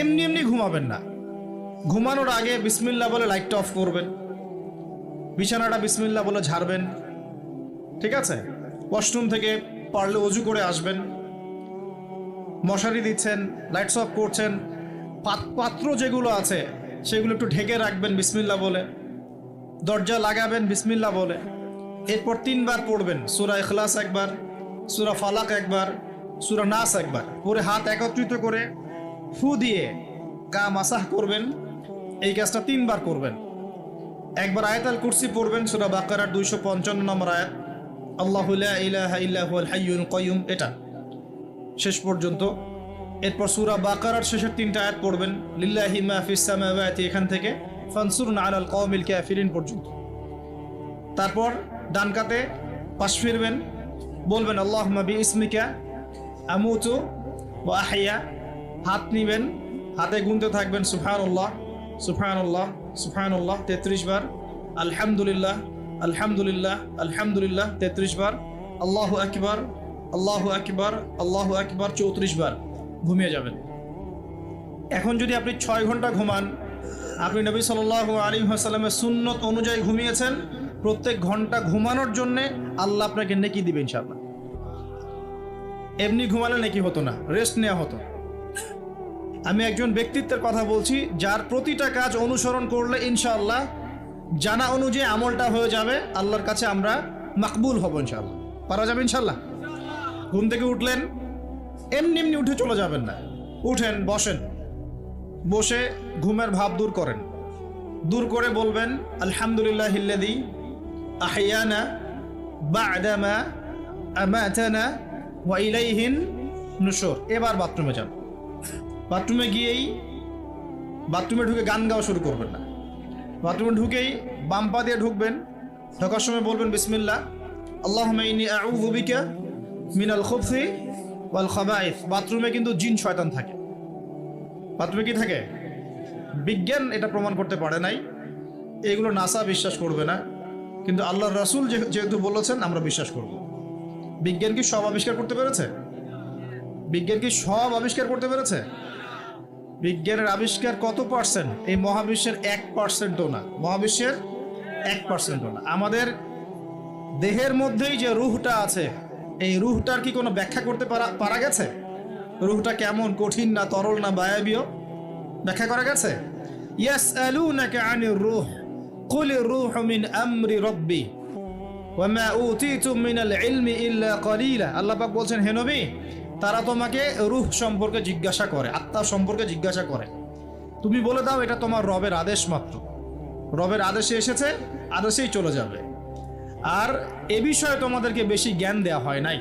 এমনি এমনি ঘুমাবেন না। ঘুমানোর আগে বিসমিল্লাহ বলে লাইটটা অফ করবেন, বিছানাটা বিসমিল্লাহ বলে ঝাড়বেন, ঠিক আছে? ওয়াশরুম থেকে পারলে অজু করে আসবেন। মশারি দিচ্ছেন, লাইটস অফ করছেন, পাত্র যেগুলো আছে সেগুলো একটু ঢেকে রাখবেন বিসমিল্লাহ বলে, দরজা লাগাবেন বিসমিল্লাহ বলে। এরপর 3 বার পড়বেন সূরা ইখলাস একবার, সূরা ফালাক একবার, সূরা নাস একবার, পরে হাত একত্রিত করে ফু দিয়ে গা মাসাহ করবেন। এই কাজটা 3 বার করবেন। একবার আয়াতুল কুরসি পড়বেন, সূরা বাকারার 255 নম্বর আয়াত, আল্লাহু লা ইলাহা ইল্লা হুয়াল হাইয়ুল কাইয়ুম, এটা শেষ পর্যন্ত। এরপর সূরা বাকারার শেষের 3টা আয়াত পড়বেন, লিল্লাহি মা ফিস সামাওয়াতি, এখান থেকে ফানসুরনা আলাল কওমিল কাফিরিন পর্যন্ত। তারপর ডান কাতে পাশ ফিরবেন, বলবেন আল্লাহুম্মা বিইসমিকা আমুতু ওয়া আহইয়া। হাত নিবেন, হাতে গুনতে থাকবেন সুবহানাল্লাহ সুবহানাল্লাহ সুবহানাল্লাহ 33 বার, আলহামদুলিল্লাহ আলহামদুলিল্লাহ আলহামদুলিল্লাহ 33 বার, আল্লাহু আকবার আল্লাহু আকবার আল্লাহু আকবার 34 বার। ঘুমিয়ে যাবেন। এখন যদি আপনি 6 ঘন্টা ঘুমান, আপনি নবী সাল্লাল্লাহু আলাইহি ওয়াসাল্লামের সুন্নত অনুযায়ী ঘুমিয়েছেন, প্রত্যেক ঘন্টা ঘুমানোর জন্য আল্লাহ আপনাকে নেকি দিবে ইনশাআল্লাহ। এমনি ঘুমালে নেকি হতো না, রেস্ট নেওয়া হতো। আমি একজন ব্যক্তিত্বের কথা বলছি, যার প্রতিটা কাজ অনুসরণ করলে ইনশাআল্লাহ জানা অনুযায়ী আমলটা হয়ে যাবে, আল্লাহর কাছে আমরা মাকবুল হব ইনশাআল্লাহ। পারা যাবে ইনশাআল্লাহ। ঘুম থেকে উঠলেন, এমনি এমনি উঠে চলে যাবেন না। উঠেন, বসেন, বসে ঘুমের ভাব দূর করেন, দূর করে বলবেন আলহামদুলিল্লাহিল্লাযী আহইয়ানা বা'দামা আমাতানা ওয়া ইলাইহিন নুশুর। এবার বাথরুমে যান। বাথরুমে গিয়েই বাথরুমে ঢুকে গান গাওয়া শুরু করবেন না। বাথরুমে ঢুকেই বাম পা দিয়ে ঢুকবেন, ঢোকার সময় বলবেন বিসমিল্লাহ, আল্লাহুম্মা ইন্নী আউযু বিকা মিনাল খুবসি ওয়াল খাবাইস। বাথরুমে কিন্তু জিন শয়তান থাকে। বাথরুমে কি থাকে? বিজ্ঞান এটা প্রমাণ করতে পারে নাই, এগুলো নাসা বিশ্বাস করবে না, কিন্তু আল্লাহর রাসূল যেহেতু বলেছেন আমরা বিশ্বাস করব। বিজ্ঞান কি সব আবিষ্কার করতে পেরেছে? বিজ্ঞান কি সব আবিষ্কার করতে পেরেছে? বিজ্ঞানের আবিষ্কার কত পার্সেন্ট? এই মহাবিশ্বের 1%ও না। মহাবিশ্বের 1%ও না। আমাদের দেহের মধ্যেই যে রুহটা আছে, এই রুহটার কি কোনো ব্যাখ্যা করতে পারা গেছে? রুহটা কেমন, কঠিন না তরল না বায়বীয়, ব্যাখ্যা করা গেছে? ইয়াসআলুনাকা আনির রূহ কুলির রূহু মিন আমরি রাব্বি ওয়া মা উতীতুম মিনাল ইলমি ইল্লা কলিলা। আল্লাহ পাক বলছেন, হে নবী, তারা তোমাকে রূহ সম্পর্কে জিজ্ঞাসা করে, আত্মা সম্পর্কে জিজ্ঞাসা করে, তুমি বলে দাও এটা তোমার রবের আদেশ মাত্র। রবের আদেশে এসেছে, আদেশেই চলে যাবে। আর এ বিষয়ে তোমাদেরকে বেশি জ্ঞান দেওয়া হয় নাই।